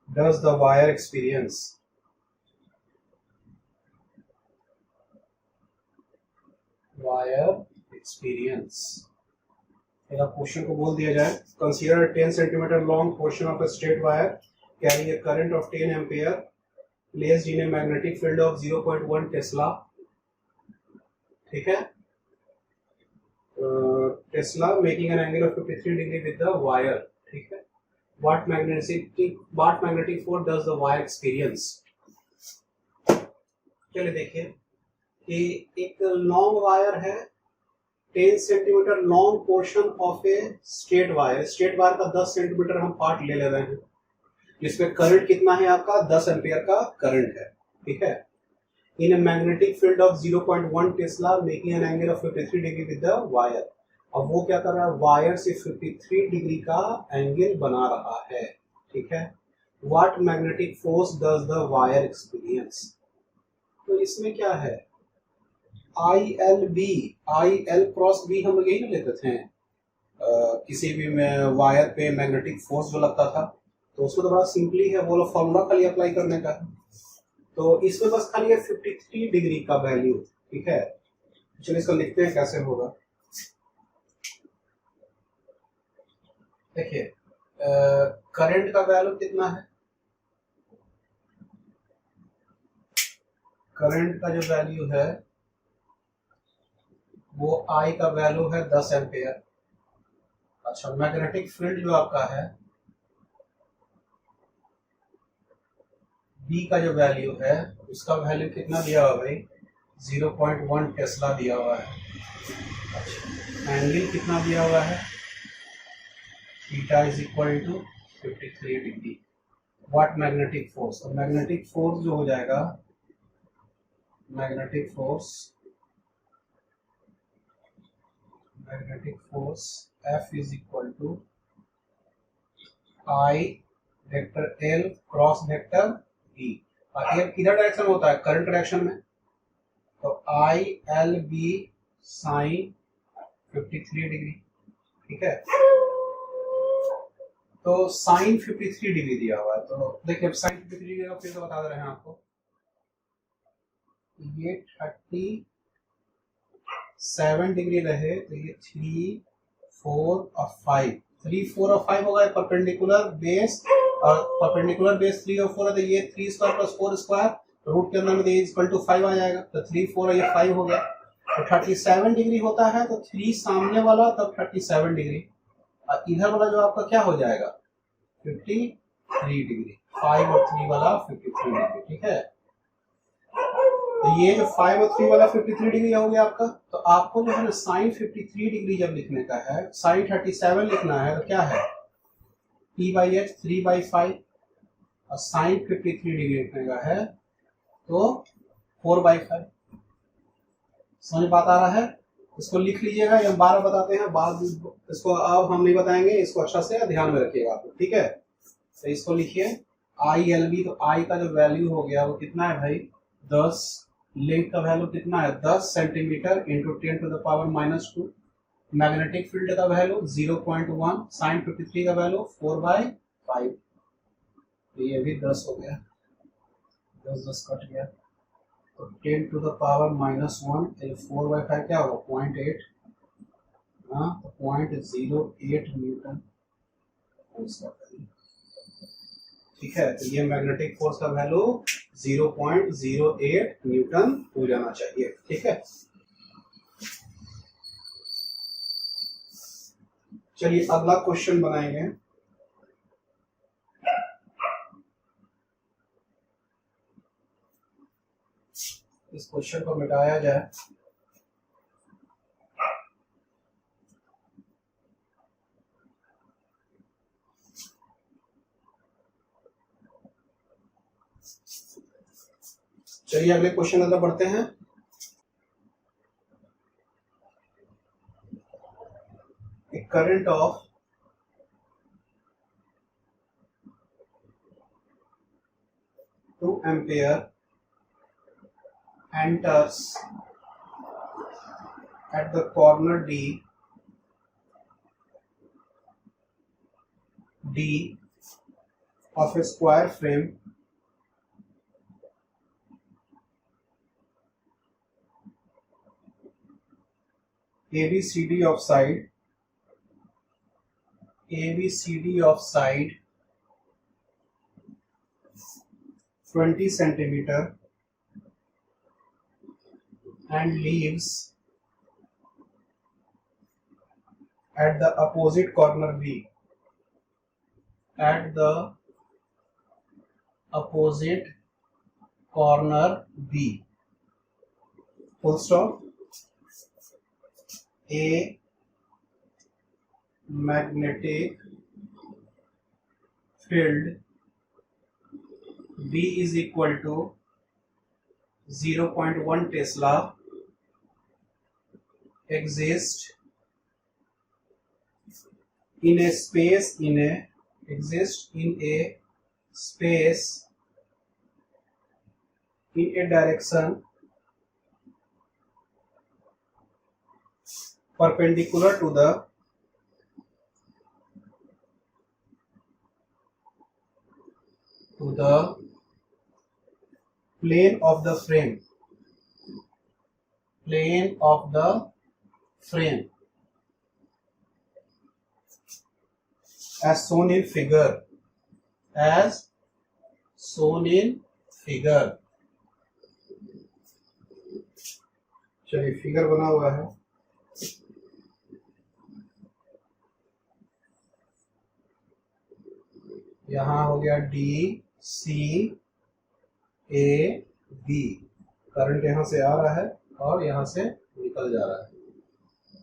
does the wire experience? Wire experience. अगर question को बोल दिया जाए, consider 10 centimetre long portion of a straight wire carrying a current of 10 ampere placed in a magnetic field of 0.1 Tesla. ठीक है, Tesla making an angle of 53 degree with the wire. ठीक है, what magnetic force does the wire experience. चलिए देखिए कि एक long wire है, 10 centimetre long portion of a straight wire. Straight wire का 10 सेंटीमीटर हम पार्ट ले रहे हैं, जिसमें करंट कितना है आपका 10 एम्पियर का करंट है। ठीक है, in a magnetic field of 0.1 tesla making an angle of 53 degree with the wire. अब वो क्या कर रहा है, वायर से 53 डिग्री का एंगल बना रहा है। ठीक है, what magnetic force does the wire experience. तो इसमें क्या है, आई एल क्रॉस बी हम लोग यही ना लेते थे किसी भी वायर पे मैग्नेटिक फोर्स जो लगता था, तो उसमें तो बड़ा सिंपली है, वो लोग फॉर्मूला खाली अप्लाई करने का है। तो इसमें बस खाली है 53 डिग्री का वैल्यू। ठीक है, चलिए इसको लिखते हैं कैसे होगा। देखिए करंट का वैल्यू कितना है, करंट का जो वैल्यू है वो आई का वैल्यू है 10 एम्पियर। अच्छा, मैग्नेटिक फील्ड जो आपका है बी का जो वैल्यू है उसका वैल्यू कितना दिया हुआ भाई, 0.1 टेस्ला दिया हुआ है। अच्छा, एंगल कितना दिया हुआ है, theta is equal to 53 degree. What magnetic force, और मैग्नेटिक फोर्स जो हो जाएगा, magnetic force F is equal to I vector L cross vector B। और L किधर डायरेक्शन में होता है, करंट डायरेक्शन में, तो I L B sine 53 degree. ठीक है, तो साइन 53 डिग्री दिया हुआ है। तो देखिए अब साइन 53 डिग्री का फिर से बता दे रहे हैं आपको, ये 37 डिग्री रहे तो ये 3, 4 और 5, 3, 4 और 5 होगा परपेंडिकुलर बेस, और परपेंडिकुलर बेस 3 और 4 है तो ये 3 स्क्वायर प्लस 4 स्क्वायर रूट के अंदर में इक्वल टू 5 आ जाएगा। तो 3, 4 और ये 5 हो गया, तो 37 डिग्री होता है, तो 3 सामने वाला तब 37 डिग्री, और इधर वाला जो आपका क्या हो जाएगा 53 डिग्री, 5 और 3 वाला 53 डिग्री। ठीक है, तो ये जो 5 और 3 वाला 53 डिग्री हो गया आपका। तो आपको जो है ना साइन 53 डिग्री जब लिखने का है, साइन 37 लिखना है तो क्या है P/H 3/5, और साइन 53 डिग्री लिखने का है तो 4/5। समझ बात आ रहा है। इसको लिख लीजिएगा, ये हम बार बार बताते हैं, बाद इसको अब हम नहीं बताएंगे, इसको अच्छा से ध्यान में रखिएगा आप, ठीक है। तो इसको लिखिए आई एल बी, तो आई का जो वैल्यू हो गया वो कितना है भाई 10, लेंथ का वैल्यू कितना है 10 सेंटीमीटर इंटू 10⁻⁻², मैग्नेटिक फील्ड का वैल्यू 0.1, साइन 53 का वैल्यू 4/5, तो ये भी 10 हो गया, 10 कट गया, तो 10⁻⁻1 4/5 क्या होगा 0.8, हाँ तो 0.08 न्यूटन, ठीक है। तो ये मैग्नेटिक फोर्स का वैल्यू 0.08 न्यूटन हो जाना चाहिए, ठीक है। चलिए अगला क्वेश्चन बनाएंगे। इस क्वेश्चन को मिटाया जाए। चलिए अगले क्वेश्चन की तरफ बढ़ते हैं। A current of 2 ampere enters at the corner D of a square frame ABCD of side 20 centimeter and leaves at the opposite corner B. At the opposite corner B. Full stop. A magnetic field B is equal to 0.1 Tesla exists in a space in a direction perpendicular to the plane of the frame as shown in figure. चलिए figure बना हुआ है, यहाँ हो गया D C A B, current यहाँ से आ रहा है और यहाँ से निकल जा रहा है।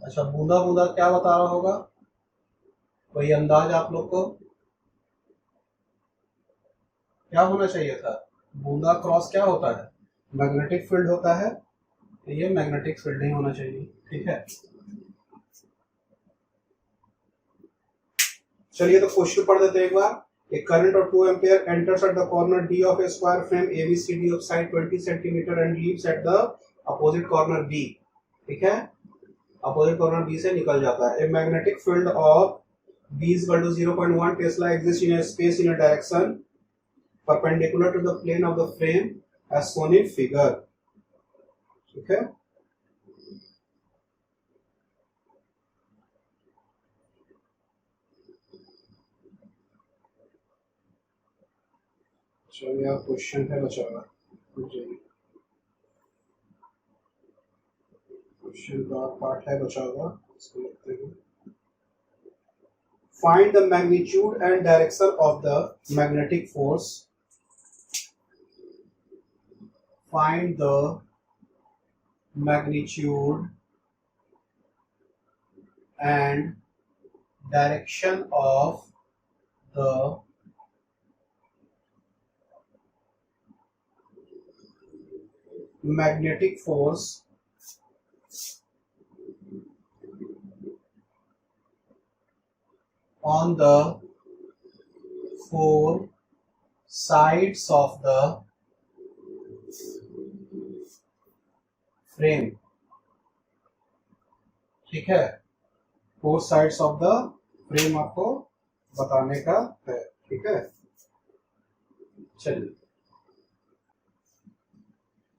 अच्छा बूंदा बूंदा क्या बता रहा होगा, कोई अंदाज आप लोग को क्या होना चाहिए था, बूंदा क्रॉस क्या होता है मैग्नेटिक फील्ड होता है, तो ये मैग्नेटिक फील्ड नहीं होना चाहिए, ठीक है। चलिए तो क्वेश्चन पढ़ देते हैं एक बार। A current of 2 ampere enters at the corner D of a square frame ABCD of side 20 centimeter and leaves at the opposite corner B, ठीक है, opposite corner B से निकल जाता है। A magnetic field of B is equal to 0.1 Tesla exists in a space in a direction perpendicular to the plane of the frame as shown in figure, ठीक है। चलिए आप क्वेश्चन है बचा हुआ, क्वेश्चन का पार्ट है बचा हुआ, इसको लिखते हैं। Find the magnitude and direction of the magnetic force. Find the magnitude and direction of the magnetic force on the four sides of the frame, ठीक है, four sides of the frame आपको बताने का है, ठीक है।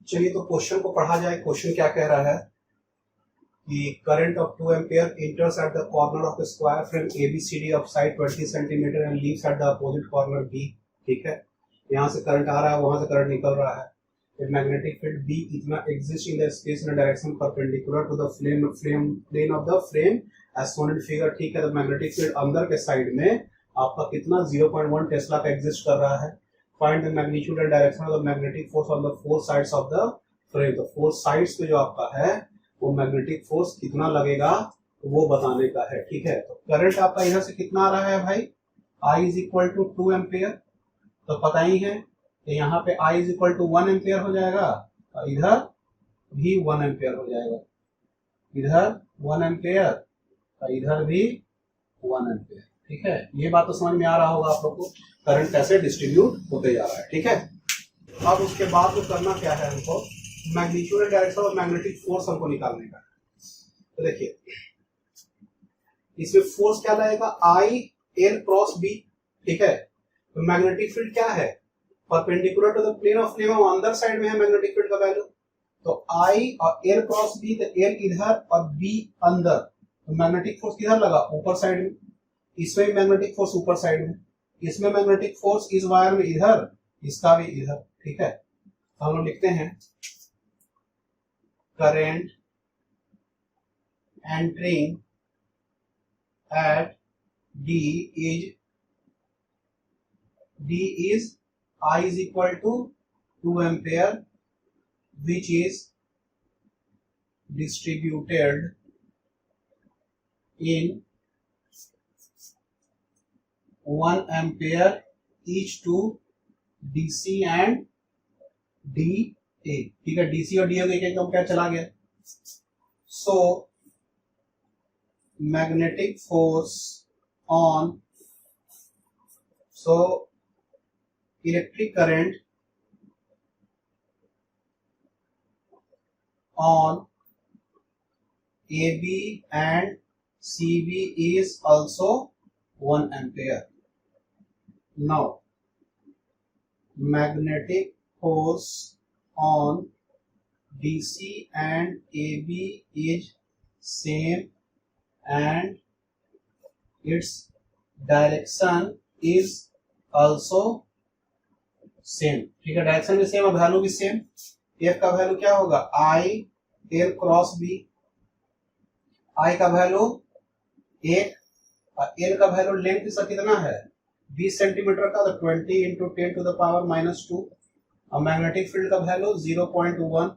चलिए तो क्वेश्चन को पढ़ा जाए। क्वेश्चन क्या कह रहा है कि current of 2 ampere इंटर्स at the corner of the square frame ABCD of side 20 centimetre and leaves at the opposite corner B, ठीक है। यहाँ से करंट आ रहा है, वहां से करंट निकल रहा है। मैग्नेटिक फील्ड B इतना exist in the space in direction perpendicular to the plane of the frame as shown in figure, ठीक है। तो मैग्नेटिक फील्ड अंदर के साइड में आपका कितना 0.1 टेस्ला का एग्जिस्ट कर रहा है। Find the magnitude and direction of the magnetic force on the four sides of the frame. तो फोर साइड्स पे जो आपका है वो मैग्नेटिक फोर्स कितना लगेगा वो बताने का है, ठीक है। तो करंट आपका इधर से कितना आ रहा है भाई, I is equal to 2 ampere, तो पता ही है कि यहाँ पे I is equal to 1 ampere हो जाएगा और इधर भी 1 एम्पियर हो जाएगा, इधर 1 एम्पियर और इधर भी 1 एम्पियर, ठीक है। ये बात तो समझ में आ रहा होगा आप लोग को करंट कैसे डिस्ट्रीब्यूट होते जा रहा है, ठीक है। अब उसके बाद तो करना क्या है, हमको magnitude and direction of magnetic force हमको निकालने का। तो देखिए इसमें फोर्स क्या लगेगा, I L क्रॉस B, ठीक है। तो मैग्नेटिक फील्ड क्या है, perpendicular to the plane of frame, अंदर साइड में है मैग्नेटिक फील्ड का वैल्यू। तो I और L क्रॉस B, तो L इधर और B अंदर, तो मैग्नेटिक फोर्स किधर लगा, ऊपर साइड में। इसमें मैग्नेटिक फोर्स ऊपर साइड में, इसमें मैग्नेटिक फोर्स इस वायर में इधर, इसका भी इधर, ठीक है। तो हम लोग लिखते हैं current entering at D is I is equal to 2 ampere, which is distributed in 1 ampere each to DC and DA, ठीक है। DC और DA एक एम्पियर चला गया। So magnetic force on, so electric current on AB and CB is also 1 ampere. Now magnetic force on DC and AB is same and its direction is also same, ठीक है। Direction भी same और value भी same. F का value क्या होगा, I L cross B, I का value 1 और L का वैल्यू लेंथ इसका कितना है 20 सेंटीमीटर का, तो 20 इंटू 10 टू द पावर -2 और मैग्नेटिक फील्ड का वैल्यू 0.1,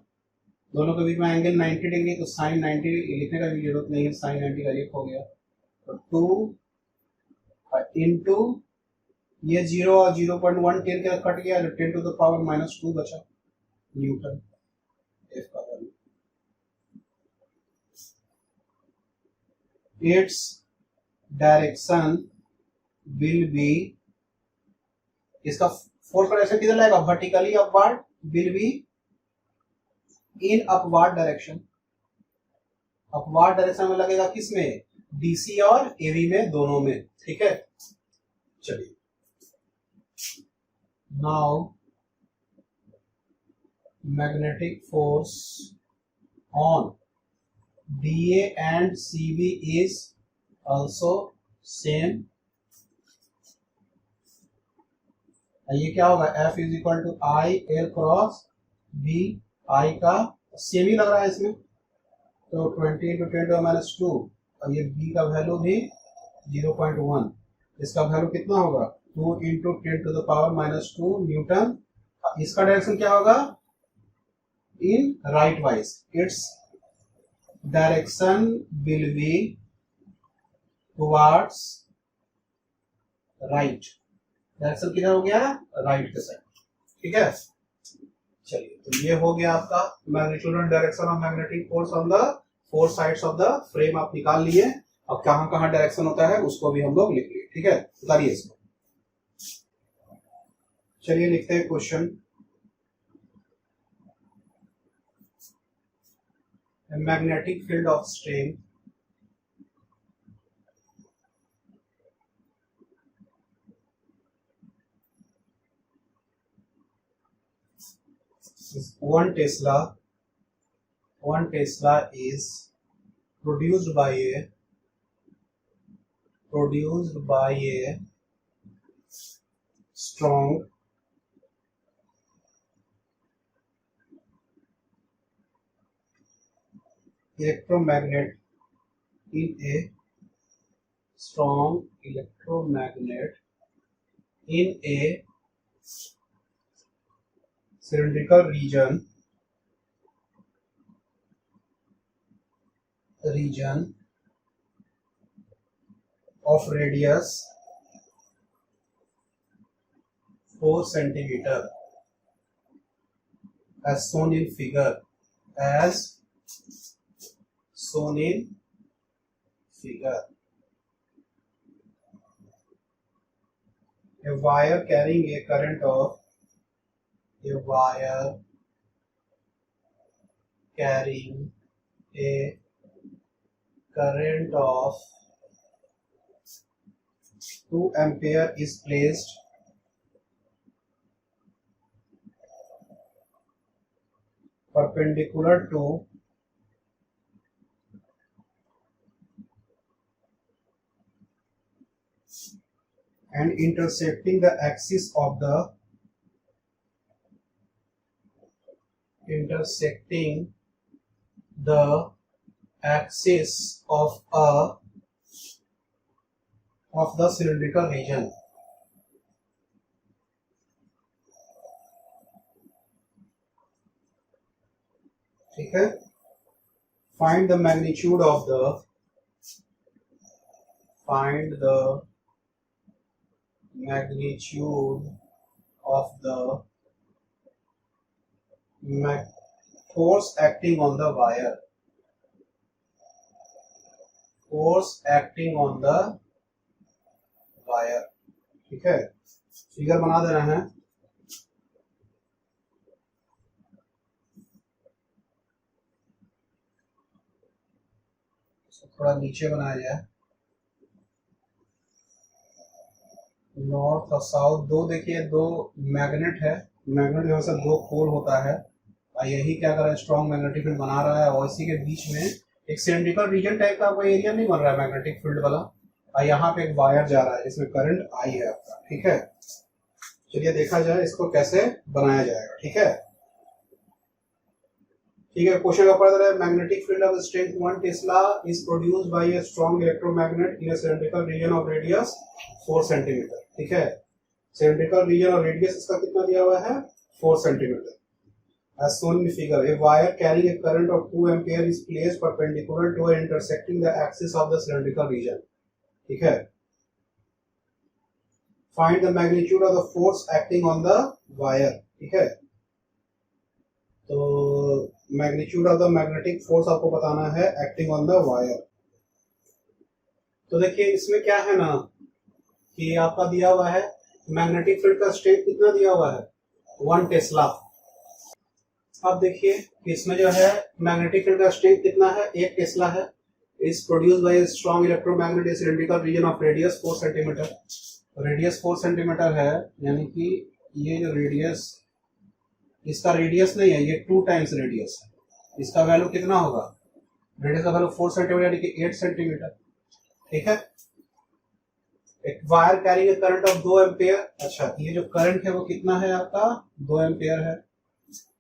दोनों के बीच में एंगल 90 डिग्री, तो साइन 90 लिखने का भी जरूरत नहीं है, साइन 90 का 1 हो गया। तो 2 इंटू ये 0 और 0.1 10 का कट गया, 10 टू द पावर -2 बचा न्यूटन F का value. It's direction will B, इसका फोर्स का डायरेक्शन किधर लगेगा, vertically upward, will be in upward direction. Upward direction में लगेगा किसमें, DC और AB में, दोनों में, ठीक है। चलिए now magnetic force on DA and CB is also same। ये क्या होगा, F is equal to I L cross B, I का सेम ही लग रहा है इसमें, तो 20 इंटू 10 टू द -2 और ये B का वैल्यू भी 0.1, इसका वैल्यू कितना होगा 2 into 10 to the power -2 newton. इसका डायरेक्शन क्या होगा, in right wise, its direction will be towards right, direction किधर हो गया, राइट के साइड, ठीक है। चलिए तो ये हो गया आपका magnitude and direction of magnetic force on the four sides of the frame, आप निकाल लिए। अब कहाँ कहाँ डायरेक्शन होता है उसको भी हम लोग लिख लिए। ठीक है, उतारिए इसको। चलिए लिखते हैं question. Magnetic field of string is 1 Tesla is produced by a strong electromagnet in a cylindrical region of radius 4 centimeter as shown in figure. A wire carrying a current of 2 ampere is placed perpendicular to and intersecting the axis of the cylindrical region. ठीक है, find the magnitude of the force acting on the wire. ठीक है, figure बना देना है। थोड़ा नीचे बनाया जाए, नॉर्थ और साउथ। दो देखिए, दो मैग्नेट है, मैग्नेट जो है दो पोल होता है, और यही क्या कर रहा है, स्ट्रॉन्ग मैग्नेटिक फील्ड बना रहा है, और इसी के बीच में एक सिलिंड्रिकल रीजन टाइप का कोई एरिया नहीं बन रहा है मैग्नेटिक फील्ड वाला, और यहाँ पे एक वायर जा रहा है जिसमें करंट आई है आपका। ठीक है, चलिए देखा जाए इसको कैसे बनाया जाएगा। ठीक है, क्वेश्चन का पढ़ रहे हैं। Magnetic field of strength 1 tesla is produced by a strong electromagnet in a cylindrical region of radius 4 centimetre. ठीक है, सिलिंड्रिकल रीजन और रेडियस इसका कितना दिया हुआ है, 4 centimetre. As shown in the figure, a wire carrying a current of 2 ampere is placed perpendicular to and intersecting the axis of the cylindrical region. ठीक है, find the magnitude of the force acting on the wire. ठीक है, तो magnitude of the magnetic force आपको बताना है acting on the wire. तो देखिए इसमें क्या है ना कि आपका दिया हुआ है मैग्नेटिक फील्ड का स्ट्रेंथ कितना दिया हुआ है, 1 टेस्ला। अब देखिए इसमें जो है मैग्नेटिक फील्ड का स्ट्रेंथ कितना है, 1 टेस्ला है। Is produced by strong electromagnet in cylindrical region of radius 4 centimetre. Radius 4 centimetre है, यानी कि ये जो रेडियस, इसका रेडियस नहीं है, ये 2 टाइम्स रेडियस है। इसका वैल्यू कितना होगा, रेडियस का वैल्यू 4 सेंटीमीटर यानी कि 8 सेंटीमीटर। ठीक है, एक wire carrying current of 2 ampere. अच्छा, ये जो करंट है वो कितना है आपका, 2 एम्पियर है।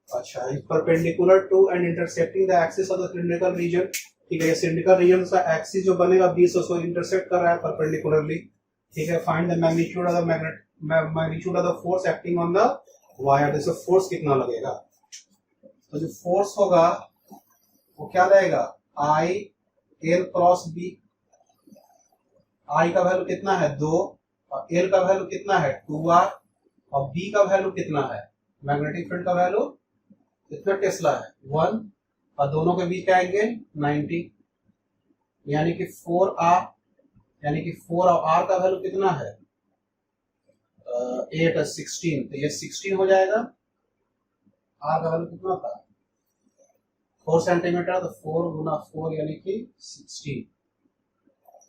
अच्छा, is perpendicular to and intersecting the axis of the cylindrical region. ठीक है, ये सिलिंड्रिकल रीजन का एक्सिस जो बनेगा 20 उसको इंटरसेक्ट कर रहा है परपेंडिकुलरली। ठीक है, find the magnitude of the magnitude of the force acting on the wire. जैसे फोर्स कितना लगेगा, तो जो फोर्स होगा वो क्या रहेगा, आई एल क्रॉस बी। आई का वैल्यू कितना है, 2, और एल का वैल्यू कितना है, 2r, और बी का वैल्यू कितना है, मैग्नेटिक फील्ड का वैल्यू कितना टेस्ला है, 1, और दोनों के बीच का एंगल 90, यानी कि 4r यानी कि 4 और r का वैल्यू कितना है 8 और 16, तो ये 16 हो जाएगा। r का वैल्यू कितना था 4 सेंटीमीटर, तो 4 गुना 4 यानी कि 16।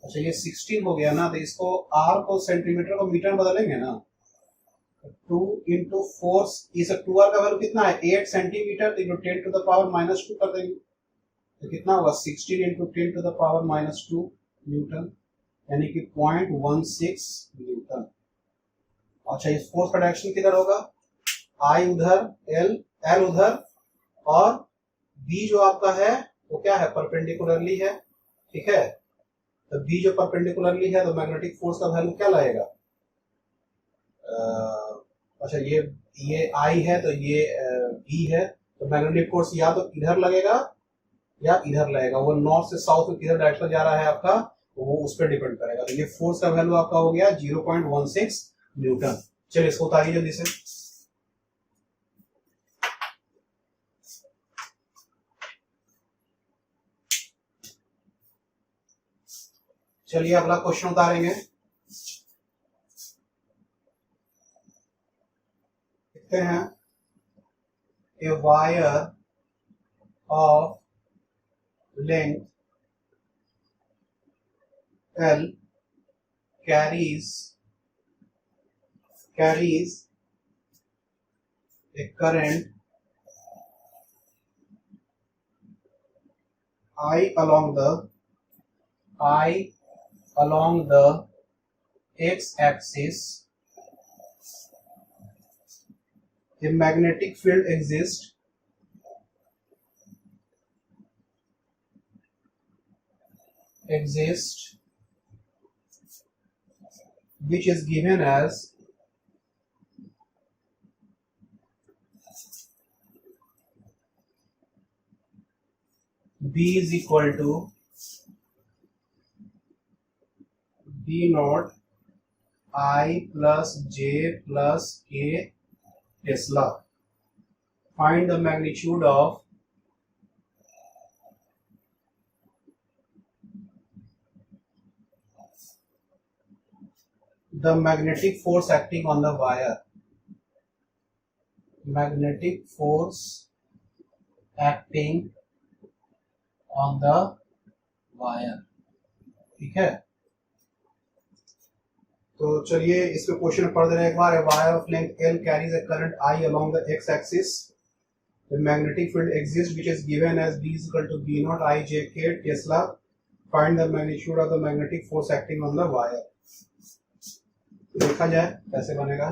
अच्छा ये 16 हो गया ना, तो इसको r को सेंटीमीटर को मीटर में बदलेंगे ना, 2 इंटू 4, इस 2r का वैल्यू कितना है 8 सेंटीमीटर, तो 10 टू द पावर -2 कर देंगे, तो कितना होगा 16 into 10 to the power -2 newton, यानी कि 0.16 न्यूटन। अच्छा इस फोर्स का डायरेक्शन किधर होगा, I उधर, L उधर, और B जो आपका है वो क्या है परपेंडिकुलरली है, ठीक है। तो B जो परपेंडिकुलरली है तो मैग्नेटिक फोर्स का वैल्यू क्या लाएगा, अच्छा ये I है तो ये B है, तो मैग्नेटिक फोर्स या तो इधर लगेगा या इधर लगेगा, वो नॉर्थ से साउथ में किधर डायरेक्शन जा रहा है आपका, तो वो उस पर डिपेंड करेगा। तो ये फोर्स का वैल्यू आपका हो गया 0.16 न्यूटन। चलिए इसको उतारिए जल्दी से। चलिए अगला क्वेश्चन उतारेंगे। देखते हैं, a wire of length L carries a current I along the x-axis. A magnetic field exists which is given as B is equal to B naught I plus J plus K Tesla. Find the magnitude of the magnetic force acting on the wire. Magnetic force acting on the wire, ठीक है। तो चलिए इस पे question पढ़ दे रहे हैं एक बार। Wire of length L carries a current I along the x-axis. The magnetic field exists which is given as B is equal to B naught I J K Tesla. Find the magnitude of the magnetic force acting on the wire. देखा जाए कैसे बनेगा।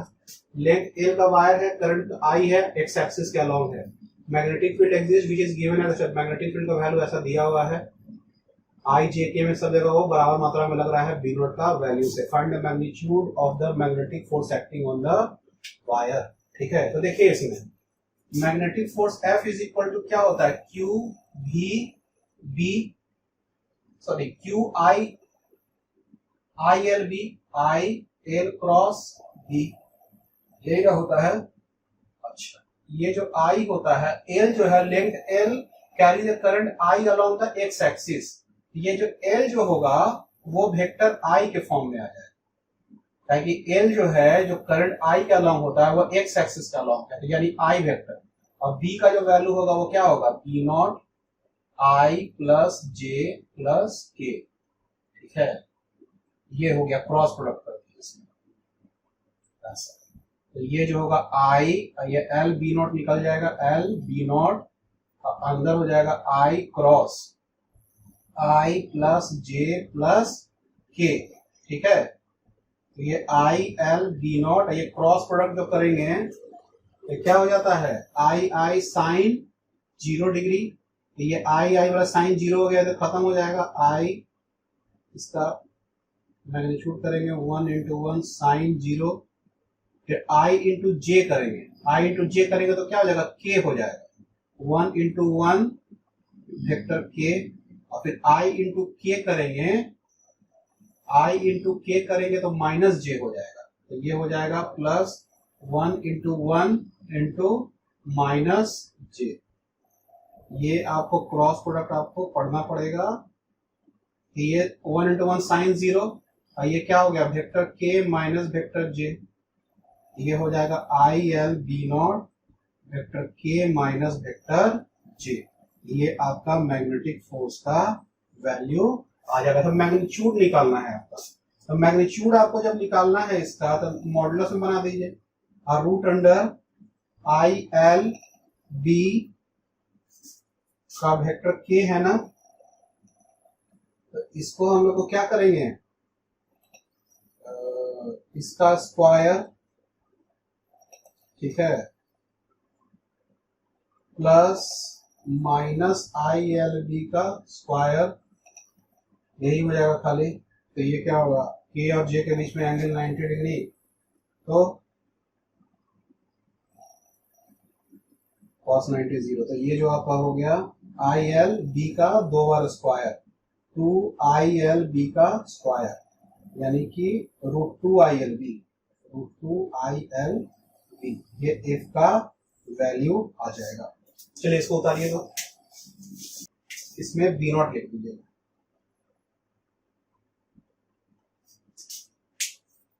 Length L का wire है, current I है, x axis के along है, magnetic field exist which is given as, magnetic field का वैल्यू ऐसा दिया हुआ है, I J K में सब जगह वो बराबर मात्रा में लग रहा है B नॉट का वैल्यू से। Find the magnitude of the magnetic force acting on the wire, ठीक है। तो देखिए इसमें magnetic force F is equal to क्या होता है Q I L B I L cross B, ये क्या होता है। अच्छा ये जो I होता है, L जो है length L carry the current I along the x axis, ये जो L जो होगा वो वेक्टर I के फॉर्म में आ जाएगा, ताकि L जो है जो करंट I के अलोंग होता है वो x एक्सिस के अलोंग है, यानी I वेक्टर, और B का जो वैल्यू होगा वो क्या होगा B not I plus J plus K, ठीक है। ये हो गया क्रॉस प्रोडक्ट कर दिया इसमें, तो ये जो होगा I, ये L B नॉट निकल जाएगा, L B नॉट अंदर हो जाएगा I cross I plus J plus K, ठीक है। तो ये I L B नॉट, ये क्रॉस प्रोडक्ट जो करेंगे तो क्या हो जाता है I साइन 0 डिग्री, ये I वाला साइन 0 हो गया तो खत्म हो जाएगा I, इसका मैग्नीट्यूड करेंगे 1 इंटू 1 साइन 0, फिर I इंटू J करेंगे, I इंटू J करेंगे तो क्या हो जाएगा K हो जाएगा 1 इंटू 1 वेक्टर K, और फिर I इंटू K करेंगे, I इंटू K करेंगे तो माइनस J हो जाएगा, तो ये हो जाएगा plus 1 into 1 into minus J। ये आपको क्रॉस प्रोडक्ट आपको पढ़ना पड़ेगा, ये 1 इंटू 1 साइन 0, और ये क्या हो गया, vector K minus vector J, ये हो जाएगा I L B naught vector K minus vector J. ये आपका मैग्नेटिक फोर्स का वैल्यू आ जाएगा। तो मैग्नीट्यूड निकालना है आपका, तो मैग्नीट्यूड आपको जब निकालना है इसका तो मॉडुलस में बना दीजिए, और root under I L B का वेक्टर के है ना, तो इसको हम लोग को क्या करेंगे, इसका स्क्वायर, ठीक है, plus minus I L B का स्क्वायर, यही हो जाएगा खाली। तो ये क्या होगा, के और जे के बीच में एंगल 90 डिग्री, तो cos 90 0। तो ये जो आपका हो गया आई एल बी का 2 बार स्क्वायर, 2 आई एल बी का स्क्वायर, यानी कि √2 I L B, √2 I L B, ये एफ का वैल्यू आ जाएगा। चलिए इसको उतारिए, तो इसमें बी नॉट लिख दीजिएगा।